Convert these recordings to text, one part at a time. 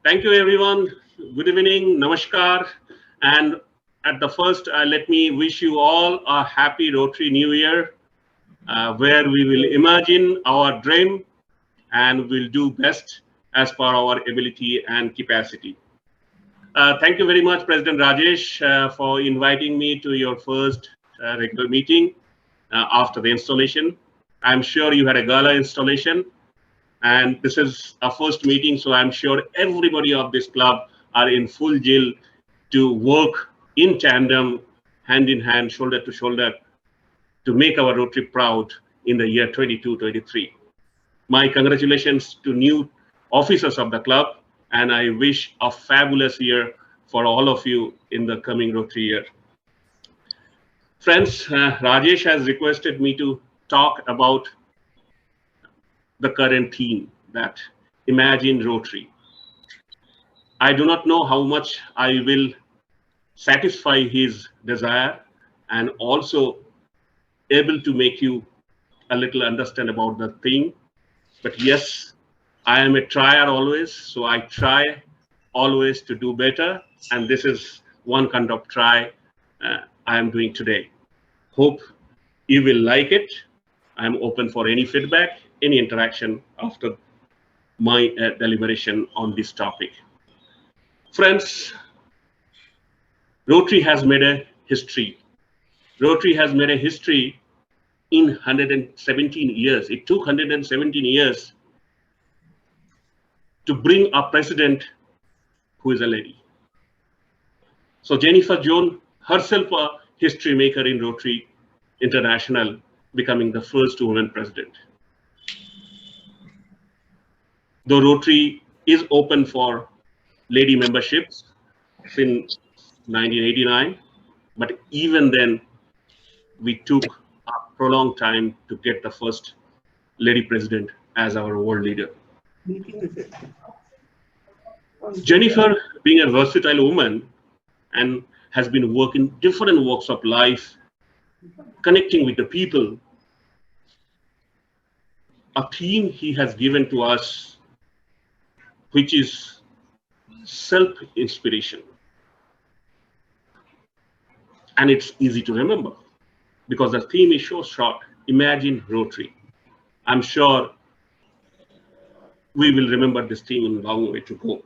Thank you, everyone. Good evening, namaskar. And at the first, let me wish you all a happy Rotary New Year, where we will imagine our dream and will do best as per our ability and capacity. Thank you very much, President Rajesh, for inviting me to your first regular meeting after the installation. I'm sure you had a gala installation, and this is our first meeting, so I'm sure everybody of this club are in full zeal to work in tandem, hand in hand, shoulder to shoulder, to make our Rotary proud in the year 22-23. My congratulations to new officers of the club, and I wish a fabulous year for all of you in the coming Rotary year. Friends, Rajesh has requested me to talk about the current theme, that imagine Rotary. I do not know how much I will satisfy his desire and also able to make you a little understand about the thing. But yes, I am a trier always, so I try always to do better. And this is one kind of try I am doing today. Hope you will like it. I am open for any feedback, any interaction after my deliberation on this topic. Friends, Rotary has made a history. Rotary has made a history in 117 years. It took 117 years to bring a president who is a lady. So Jennifer Jones, herself a history maker in Rotary International, becoming the first woman president. Though Rotary is open for lady memberships since 1989, but even then we took a prolonged time to get the first lady president as our world leader. Jennifer, being a versatile woman and has been working different walks of life, connecting with the people, a theme he has given to us, which is self-inspiration. And it's easy to remember because the theme is so short. Imagine Rotary. I'm sure we will remember this theme in a long way to go.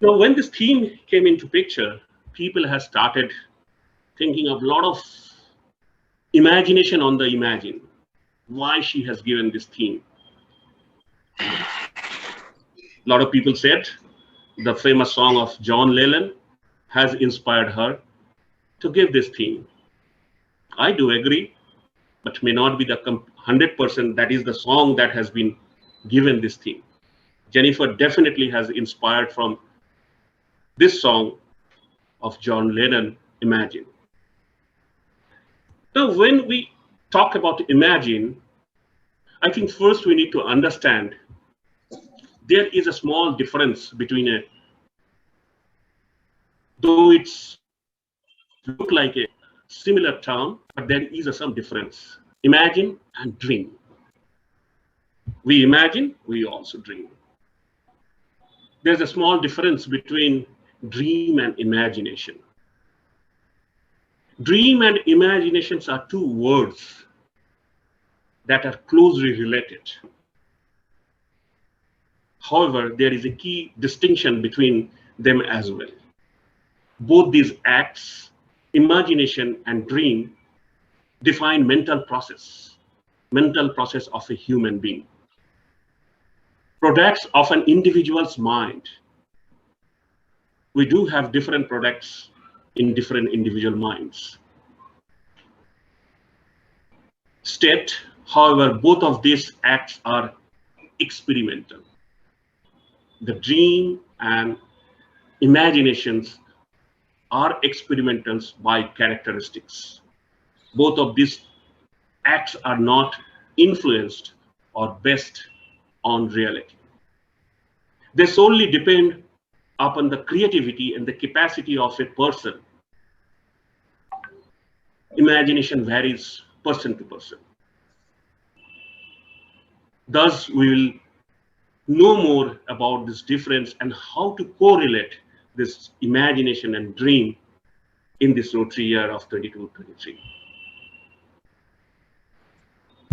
Now, when this theme came into picture, people have started thinking of a lot of imagination on the imagine, why she has given this theme. A lot of people said the famous song of John Lennon has inspired her to give this theme. I do agree, but may not be the 100% that is the song that has been given this theme. Jennifer definitely has inspired from this song of John Lennon, Imagine. Now, when we talk about imagine, I think first we need to understand there is a small difference between though it's look like a similar term, but there is some difference. Imagine and dream. We imagine, we also dream. There's a small difference between dream and imagination. Dream and imaginations are two words that are closely related. However, there is a key distinction between them as well. Both these acts, imagination and dream, define mental process of a human being. Products of an individual's mind. We do have different products in different individual minds. State, however, both of these acts are experimental. The dream and imaginations are experimentals by characteristics. Both of these acts are not influenced or based on reality. They solely depend upon the creativity and the capacity of a person. Imagination varies person to person. Thus, we will know more about this difference and how to correlate this imagination and dream in this Rotary year of 22-23.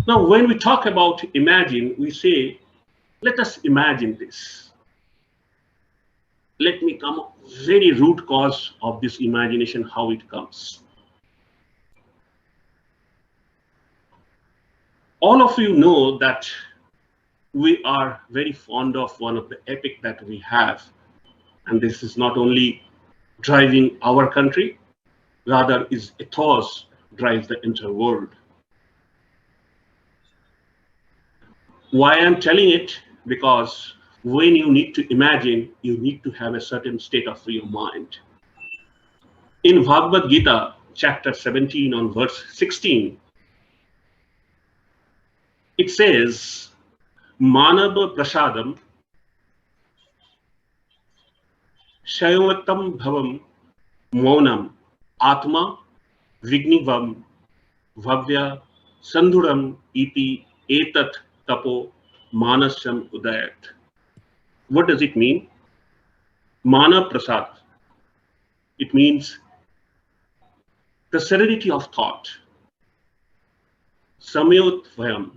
Now, when we talk about imagine, we say, let us imagine this. Let me come up very root cause of this imagination, how it comes. All of you know that we are very fond of one of the epic that we have. And this is not only driving our country, rather is ethos drives the entire world. Why I'm telling it? Because when you need to imagine, you need to have a certain state of your mind. In Bhagavad Gita, chapter 17 on verse 16, it says, Manava prasadam shayavatam bhavam maunam atma vignivam bhavya sandhuram iti etat tapo manasam udayat. What does it mean? Mana prasad. It means the serenity of thought. Samyotvayam,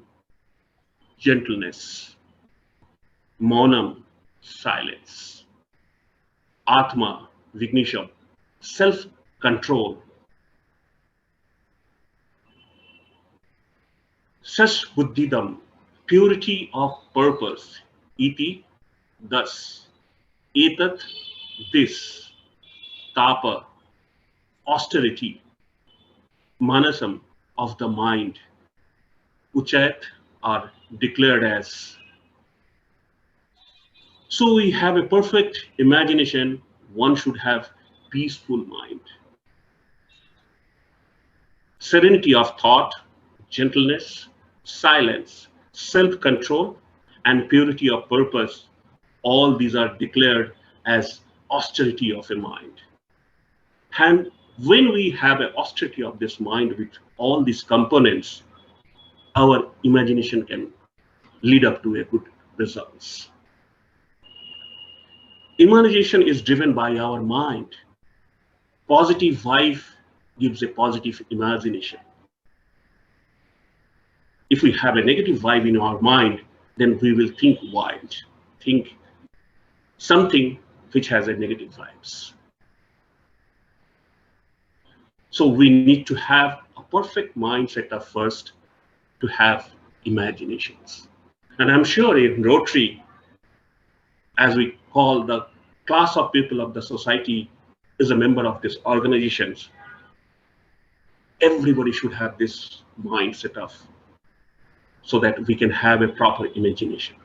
gentleness. Maunam, silence. Atma, vignisham, self-control. Sas buddhidam, purity of purpose. Iti, thus. Etat, this. Tapa, austerity. Manasam, of the mind. Uchayat are declared as. So we have a perfect imagination. One should have peaceful mind. Serenity of thought, gentleness, silence, self-control, and purity of purpose. All these are declared as austerity of a mind. And when we have an austerity of this mind with all these components, our imagination can lead up to a good results. Imagination is driven by our mind. Positive vibe gives a positive imagination. If we have a negative vibe in our mind, then we will think wild, think something which has a negative vibes. So we need to have a perfect mindset at first to have imaginations. And I'm sure in Rotary, as we call the class of people of the society, is a member of these organizations. Everybody should have this mindset of so that we can have a proper imagination.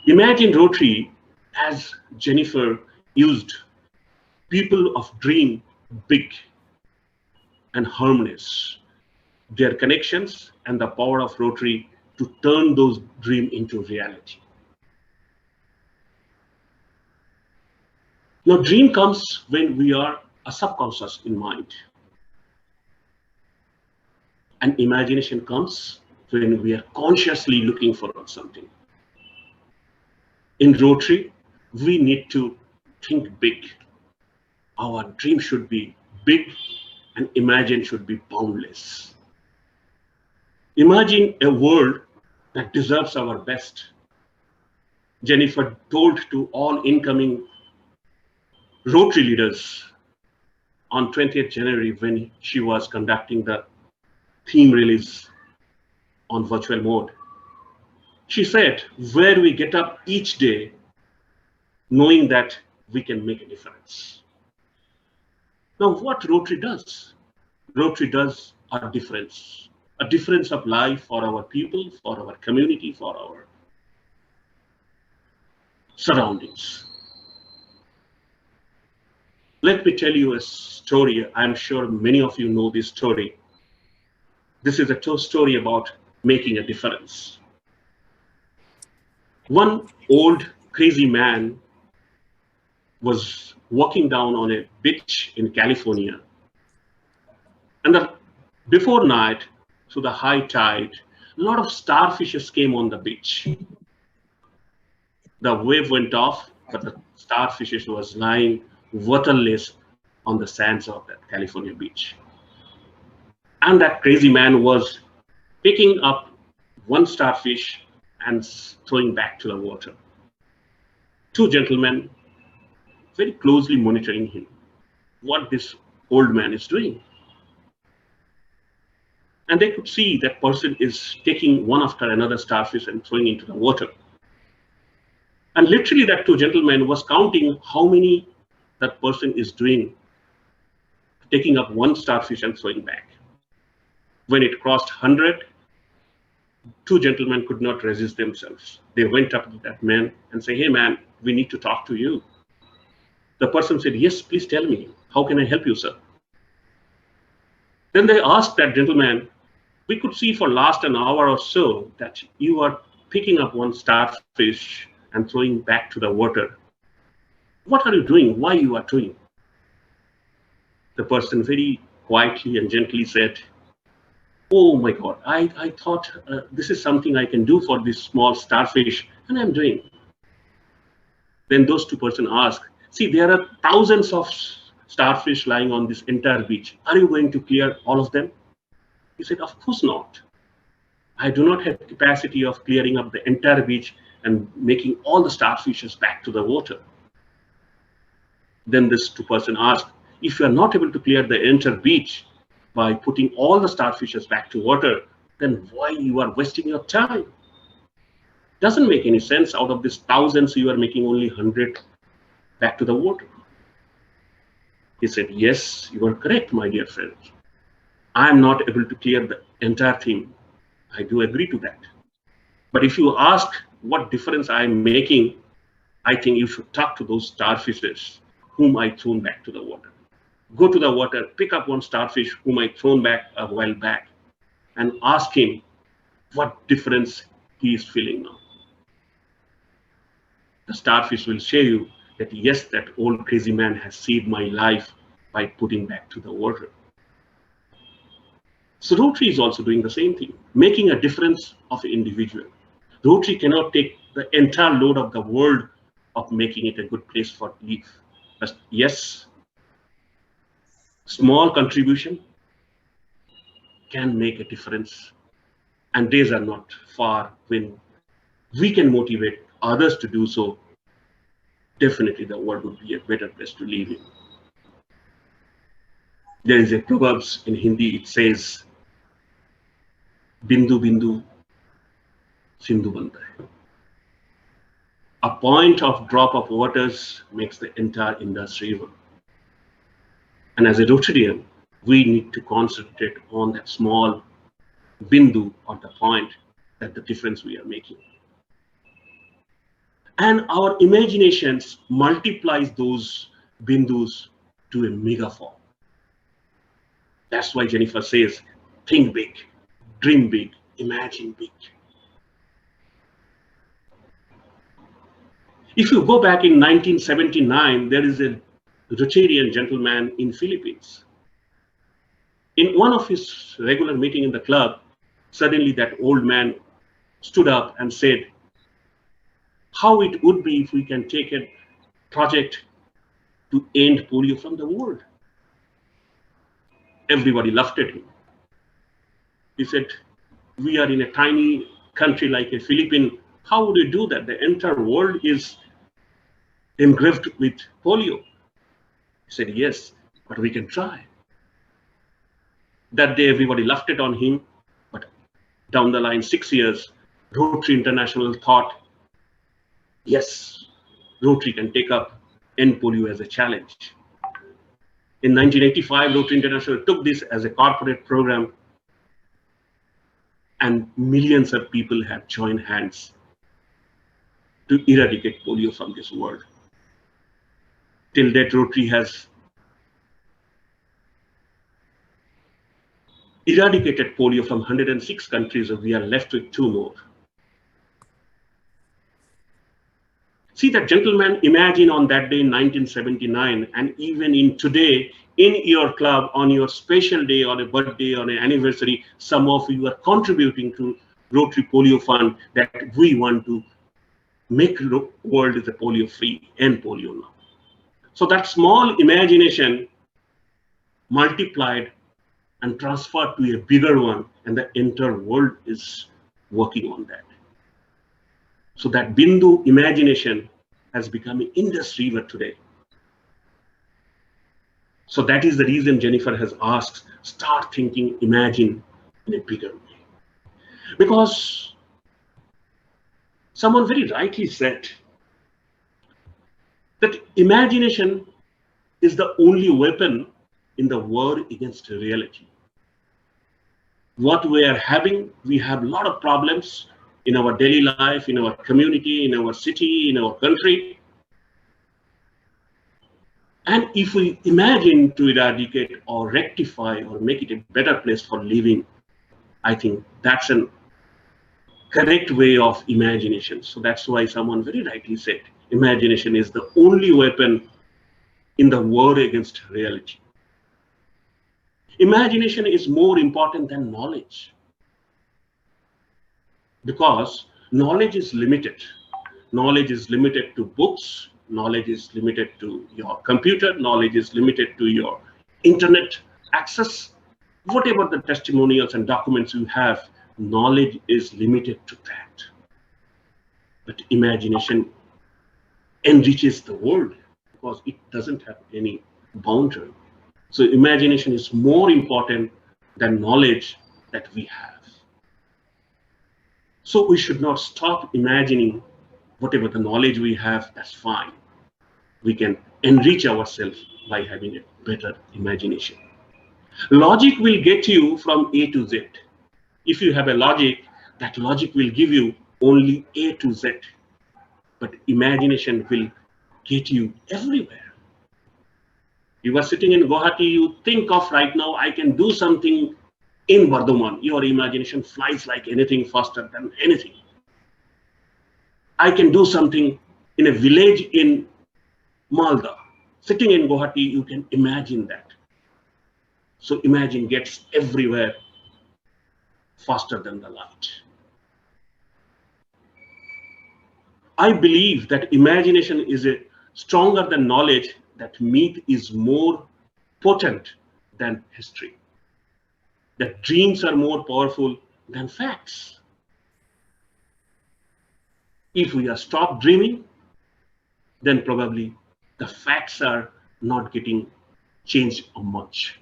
Imagine Rotary, as Jennifer used, people of dream big and harmonious, their connections and the power of Rotary to turn those dreams into reality. Now, dream comes when we are a subconscious in mind. And imagination comes when we are consciously looking for something. In Rotary, we need to think big. Our dream should be big and imagine should be boundless. Imagine a world that deserves our best. Jennifer told to all incoming Rotary leaders on 20th January when she was conducting the theme release on virtual mode. She said, where we get up each day knowing that we can make a difference. Now, what Rotary does? Rotary does a difference of life for our people, for our community, for our surroundings. Let me tell you a story. I'm sure many of you know this story. This is a true story about making a difference. One old crazy man was walking down on a beach in California. And before night, so the high tide, a lot of starfishes came on the beach. The wave went off, but the starfish was lying waterless on the sands of that California beach. And that crazy man was picking up one starfish and throwing back to the water. Two gentlemen very closely monitoring him, what this old man is doing. And they could see that person is taking one after another starfish and throwing into the water. And literally that two gentlemen was counting how many that person is doing, taking up one starfish and throwing back. When it crossed 100, two gentlemen could not resist themselves. They went up to that man and say, "Hey man, we need to talk to you." The person said, "Yes, please tell me, how can I help you, sir?" Then they asked that gentleman, "We could see for last an hour or so that you are picking up one starfish and throwing back to the water. What are you doing? Why you are doing?" The person very quietly and gently said, "Oh my God, I thought this is something I can do for this small starfish, and I'm doing." Then those two persons asked, "See, there are thousands of starfish lying on this entire beach. Are you going to clear all of them?" He said, "Of course not. I do not have capacity of clearing up the entire beach and making all the starfishes back to the water." Then this two person asked, "If you are not able to clear the entire beach by putting all the starfishes back to water, then why you are wasting your time? Doesn't make any sense. Out of these thousands, you are making only 100 back to the water." He said, "Yes, you are correct, my dear friend. I am not able to clear the entire thing. I do agree to that. But if you ask what difference I am making, I think you should talk to those starfishes whom I thrown back to the water. Go to the water, pick up one starfish whom I thrown back a while back, and ask him what difference he is feeling now. The starfish will show you that yes, that old crazy man has saved my life by putting back to the water." So Rotary is also doing the same thing, making a difference of an individual. Rotary cannot take the entire load of the world of making it a good place for life. But yes, small contribution can make a difference. And days are not far when we can motivate others to do so. Definitely the world would be a better place to live in. There is a proverb in Hindi, it says, "Bindu bindu sindhu banta hai." A point of drop of waters makes the entire Indus River. And as a Rotarian, we need to concentrate on that small bindu or the point, that the difference we are making. And our imaginations multiplies those bindus to a megaform. That's why Jennifer says, think big, dream big, imagine big. If you go back in 1979, there is a Rotarian gentleman in Philippines. In one of his regular meeting in the club, suddenly that old man stood up and said, "How it would be if we can take a project to end polio from the world." Everybody laughed at him. He said, "We are in a tiny country like a Philippines. How would you do that? The entire world is engraved with polio." He said, "Yes, but we can try." That day, everybody laughed it on him. But down the line, 6 years, Rotary International thought, yes, Rotary can take up end polio as a challenge. In 1985, Rotary International took this as a corporate program, and millions of people have joined hands to eradicate polio from this world. Till date, Rotary has eradicated polio from 106 countries, and we are left with 2 more. See that gentleman, imagine on that day in 1979, and even in today, in your club, on your special day, on a birthday, on an anniversary, some of you are contributing to Rotary Polio Fund, that we want to make the world is a polio free and polio now. So that small imagination multiplied and transferred to a bigger one, and the entire world is working on that. So that Bindu imagination has become an industry today. So that is the reason Jennifer has asked, start thinking, imagine in a bigger way. Because someone very rightly said that imagination is the only weapon in the war against reality. What we are having, we have a lot of problems in our daily life, in our community, in our city, in our country. And if we imagine to eradicate or rectify or make it a better place for living, I think that's an correct way of imagination. So that's why someone very rightly said, imagination is the only weapon in the war against reality. Imagination is more important than knowledge, because knowledge is limited. Knowledge is limited to books, knowledge is limited to your computer, knowledge is limited to your internet access. Whatever the testimonials and documents you have, knowledge is limited to that. But imagination enriches the world because it doesn't have any boundary. So imagination is more important than knowledge that we have. So we should not stop imagining. Whatever the knowledge we have, that's fine. We can enrich ourselves by having a better imagination. Logic will get you from A to Z. If you have a logic, that logic will give you only A to Z. But imagination will get you everywhere. You are sitting in Guwahati, you think of right now, I can do something in Bardhaman. Your imagination flies like anything, faster than anything. I can do something in a village in Malda. Sitting in Guwahati, you can imagine that. So imagine gets everywhere faster than the light. I believe that imagination is stronger than knowledge, that myth is more potent than history. That dreams are more powerful than facts. If we are stopped dreaming, then probably the facts are not getting changed much.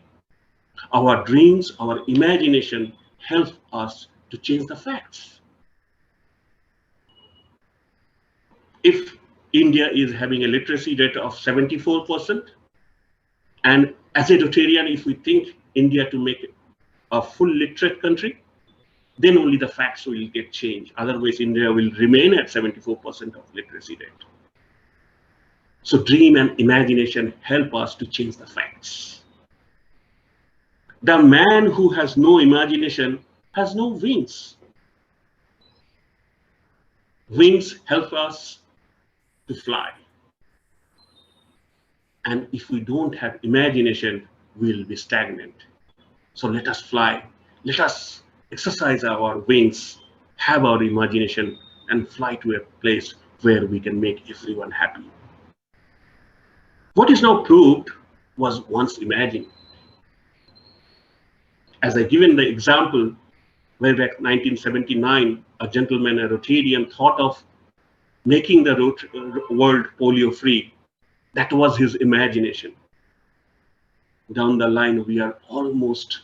Our dreams, our imagination help us to change the facts. If India is having a literacy rate of 74%, and as a Rotarian, if we think India to make a full literate country, then only the facts will get changed. Otherwise, India will remain at 74% of literacy rate. So dream and imagination help us to change the facts. The man who has no imagination has no wings. Wings help us to fly. And if we don't have imagination, we'll be stagnant. So let us fly. Let us exercise our wings, have our imagination, and fly to a place where we can make everyone happy. What is now proved was once imagined. As I given the example, way back 1979, a gentleman, a Rotarian, thought of making the world polio free. That was his imagination. Down the line, we are almost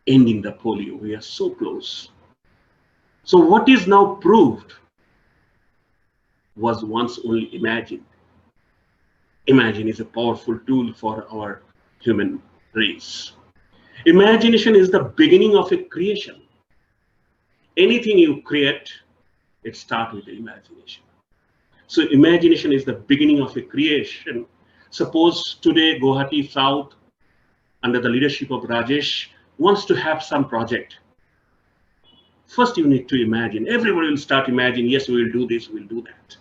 ending the polio. We are so close. So what is now proved was once only imagined. Imagine is a powerful tool for our human race. Imagination is the beginning of a creation. Anything you create, it starts with the imagination. So imagination is the beginning of a creation. Suppose today Guwahati South, under the leadership of Rajesh, wants to have some project. First, you need to imagine. Everybody will start imagining, yes, we will do this, we will do that.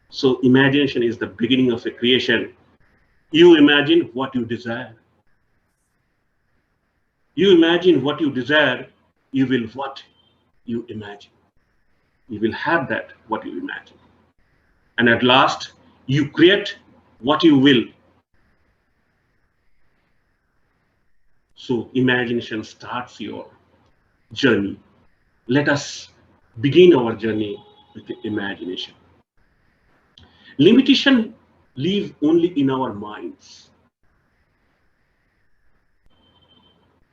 So imagination is the beginning of a creation. You imagine what you desire. You imagine what you desire, you will what you imagine. you will have that what you imagine. And at last, you create what you will. So imagination starts your journey. Let us begin our journey with the imagination. Limitation live only in our minds.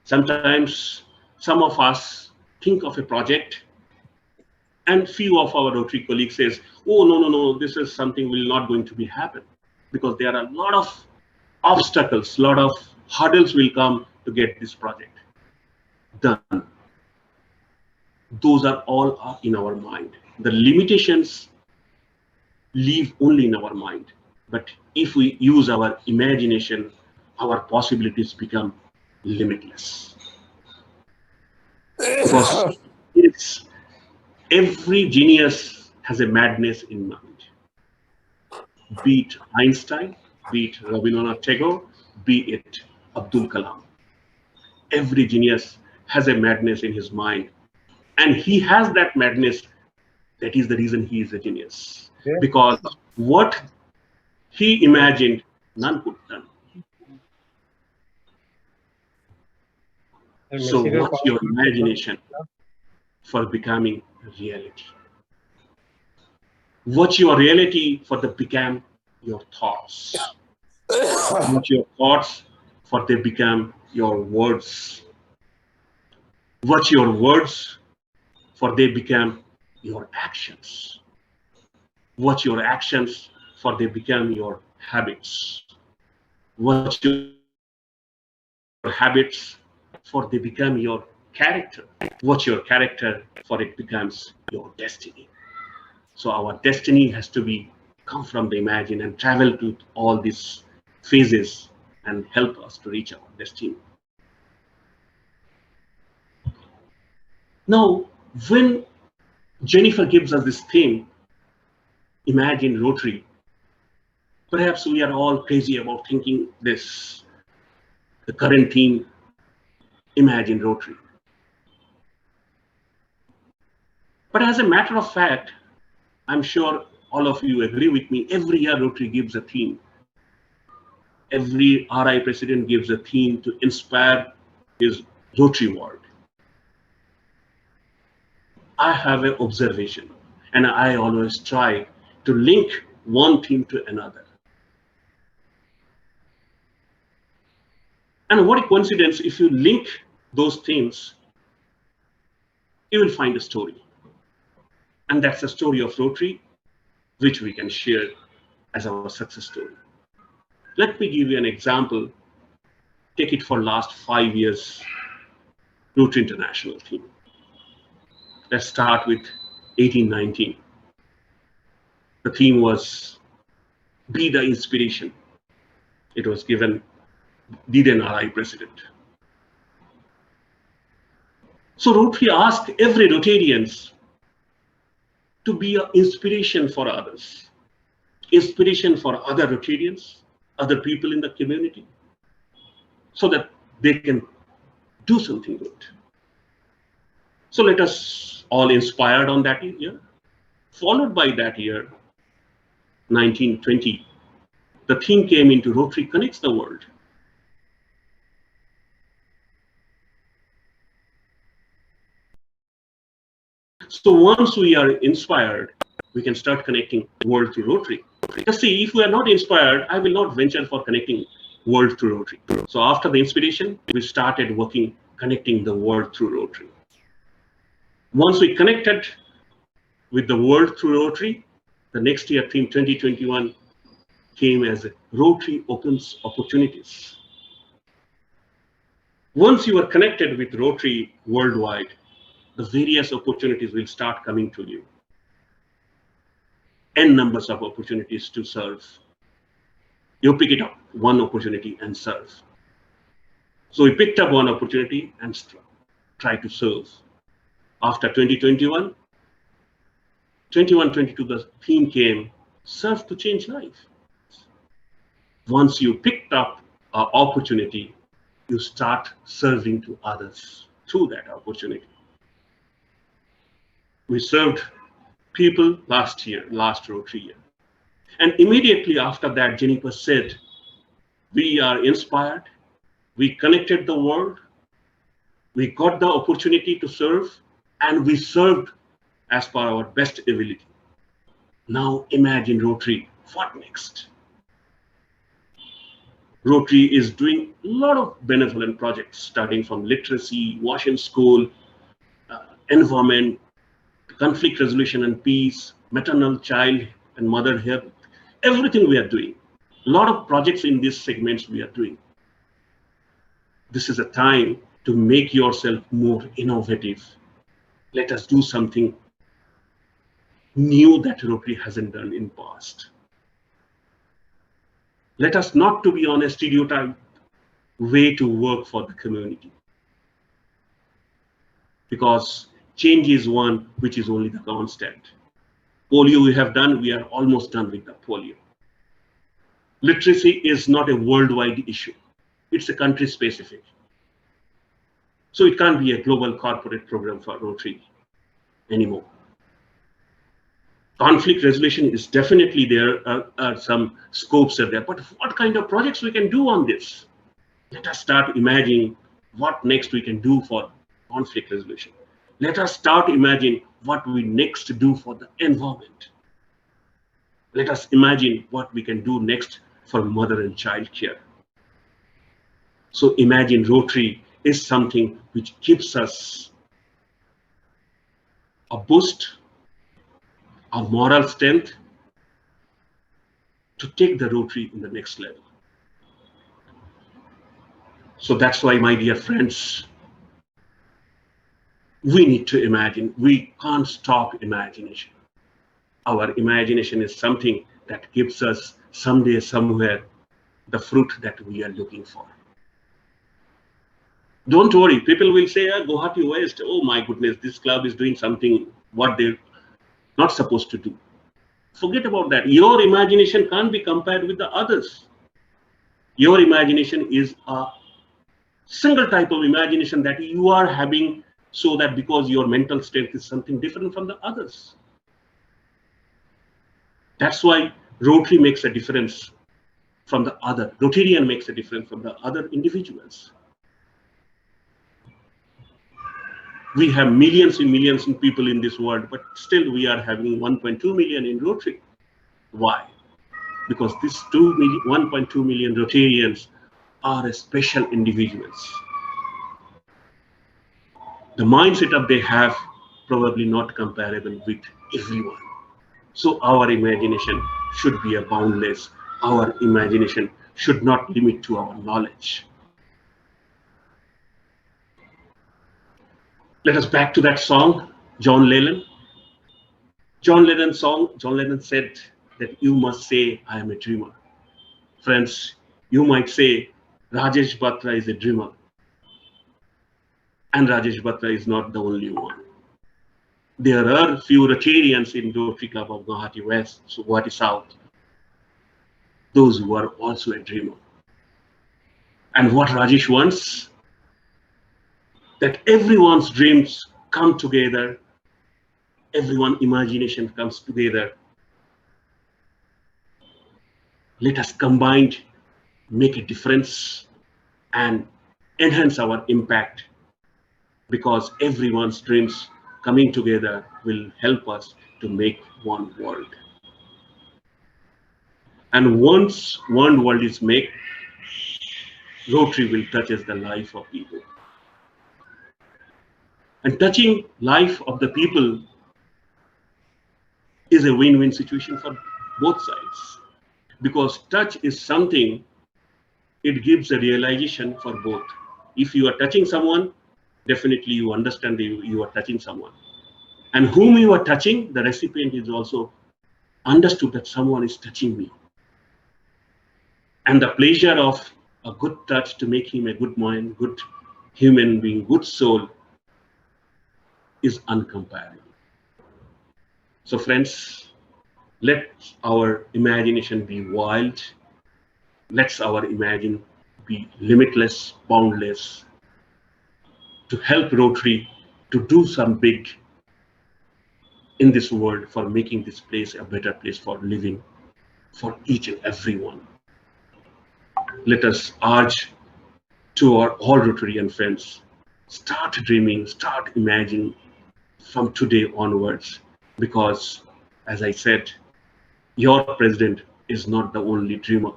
Sometimes some of us think of a project and few of our Rotary colleagues says, oh, no, this is something will not going to be happen, because there are a lot of obstacles, lot of hurdles will come to get this project done. Those are all in our mind. The limitations live only in our mind. But if we use our imagination, our possibilities become limitless. Because every genius has a madness in mind. Be it Einstein, be it Rabindranath Tagore, be it Abdul Kalam. Every genius has a madness in his mind. And he has that madness. That is the reason he is a genius. Yeah. Because what he imagined, none could done. So what's your imagination for becoming reality? What's your reality for the become your thoughts? What's your thoughts for they become your words? What's your words for they become your actions? What's your actions for they become your habits? What's your habits for they become your character? What's your character for it becomes your destiny? So our destiny has to be come from the imagine and travel to all these phases and help us to reach our destiny. Now, when Jennifer gives us this theme, imagine Rotary, perhaps we are all crazy about thinking this, the current theme, imagine Rotary. But as a matter of fact, I'm sure all of you agree with me, every year Rotary gives a theme. Every RI president gives a theme to inspire his Rotary world. I have an observation, and I always try to link one theme to another. And what a coincidence, if you link those themes, you will find a story. And that's the story of Rotary, which we can share as our success story. Let me give you an example. Take it for last 5 years, Rotary International theme. Let's start with 1819. The theme was Be the Inspiration. It was given Diden RI president. So Rotary asked every Rotarians to be an inspiration for others, inspiration for other Rotarians, other people in the community, so that they can do something good. So let us all inspired on that year. Followed by that year, 1920, the theme came into Rotary Connects the World. So once we are inspired, we can start connecting world through Rotary. Just see, if we are not inspired, I will not venture for connecting world through Rotary. So after the inspiration, we started working, connecting the world through Rotary. Once we connected with the world through Rotary, the next year, theme 2021 came as Rotary Opens Opportunities. Once you are connected with Rotary worldwide, the various opportunities will start coming to you. N numbers of opportunities to serve. You pick it up, one opportunity and serve. So we picked up one opportunity and try to serve. After 2021, 21-22, the theme came, serve to change life. Once you picked up an opportunity, you start serving to others through that opportunity. We served people last Rotary year. And immediately after that, Jennifer said, we are inspired, we connected the world, we got the opportunity to serve, and we served as per our best ability. Now imagine Rotary, what next? Rotary is doing a lot of benevolent projects, starting from literacy, wash in school, environment, conflict resolution and peace, maternal, child, and mother health. Everything we are doing. A lot of projects in these segments we are doing. This is a time to make yourself more innovative. Let us do something new that Rotary hasn't done in past. Let us not to be on a stereotype way to work for the community. Because change is one which is only the constant. Polio we have done, we are almost done with the polio. Literacy is not a worldwide issue. It's a country specific. So it can't be a global corporate program for Rotary anymore. Conflict resolution is definitely there, some scopes are there, but what kind of projects we can do on this? Let us start imagining what next we can do for conflict resolution. Let us start imagining what we next do for the environment. Let us imagine what we can do next for mother and child care. So imagine Rotary is something which gives us a boost, a moral strength to take the Rotary in the next level. So that's why, my dear friends, we need to imagine. We can't stop imagination. Our imagination is something that gives us someday, somewhere, the fruit that we are looking for. Don't worry, people will say, Guwahati West, oh my goodness, this club is doing something what they're not supposed to do. Forget about that. Your imagination can't be compared with the others. Your imagination is a single type of imagination that you are having, so that because your mental strength is something different from the others. That's why Rotary makes a difference from the other. Rotarian makes a difference from the other individuals. We have millions and millions of people in this world, but still we are having 1.2 million in Rotary. Why? Because these 1.2 million Rotarians are special individuals. The mindset that they have probably not comparable with everyone. So our imagination should be boundless. Our imagination should not limit to our knowledge. Let us back to that song, John Lennon. John Lennon said that you must say, I am a dreamer. Friends, you might say, Rajesh Batra is a dreamer. And Rajesh Batra is not the only one. There are few Rotarians in Rotary Club of Guwahati West, so Guwahati South, those who are also a dreamer. And what Rajesh wants, that everyone's dreams come together, everyone's imagination comes together. Let us combine, make a difference, and enhance our impact, because everyone's dreams coming together will help us to make one world. And once one world is made, Rotary will touch the life of people. And touching life of the people is a win-win situation for both sides. Because touch is something, it gives a realization for both. If you are touching someone, definitely you understand you are touching someone. And whom you are touching, the recipient is also understood that someone is touching me. And the pleasure of a good touch to make him a good mind, good human being, good soul is uncomparable. So friends, let our imagination be wild. Let our imagination be limitless, boundless, to help Rotary to do some big in this world for making this place a better place for living for each and everyone. Let us urge to our all Rotarian friends, start dreaming, start imagining from today onwards, because as I said, your president is not the only dreamer.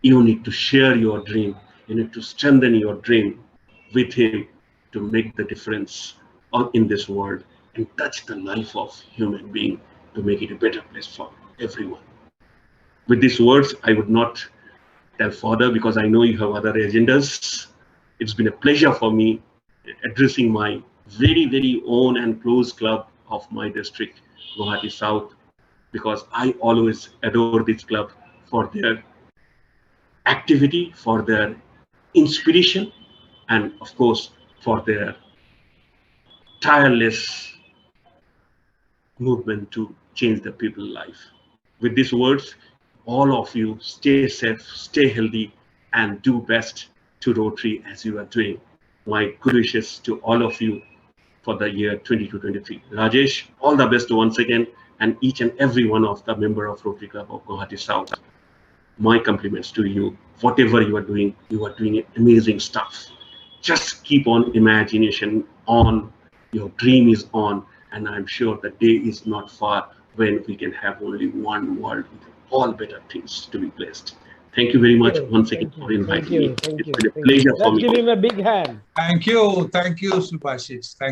You need to share your dream. You need to strengthen your dream with him to make the difference in this world and touch the life of human being to make it a better place for everyone. With these words, I would not tell further because I know you have other agendas. It's been a pleasure for me addressing my very, very own and close club of my district, Guwahati South, because I always adore this club for their activity, for their inspiration, and of course, for their tireless movement to change the people's life. With these words, all of you stay safe, stay healthy, and do best to Rotary as you are doing. My good wishes to all of you for the year 22-23. Rajesh, all the best once again, and each and every one of the member of Rotary Club of Guwahati South. My compliments to you. Whatever you are doing amazing stuff. Just keep on imagination on, your dream is on, and I'm sure the day is not far when we can have only one world with all better things to be placed. Thank you very much once again for inviting me. It's been a pleasure for me. Let's give him a big hand. Thank you, Subhasish. Thank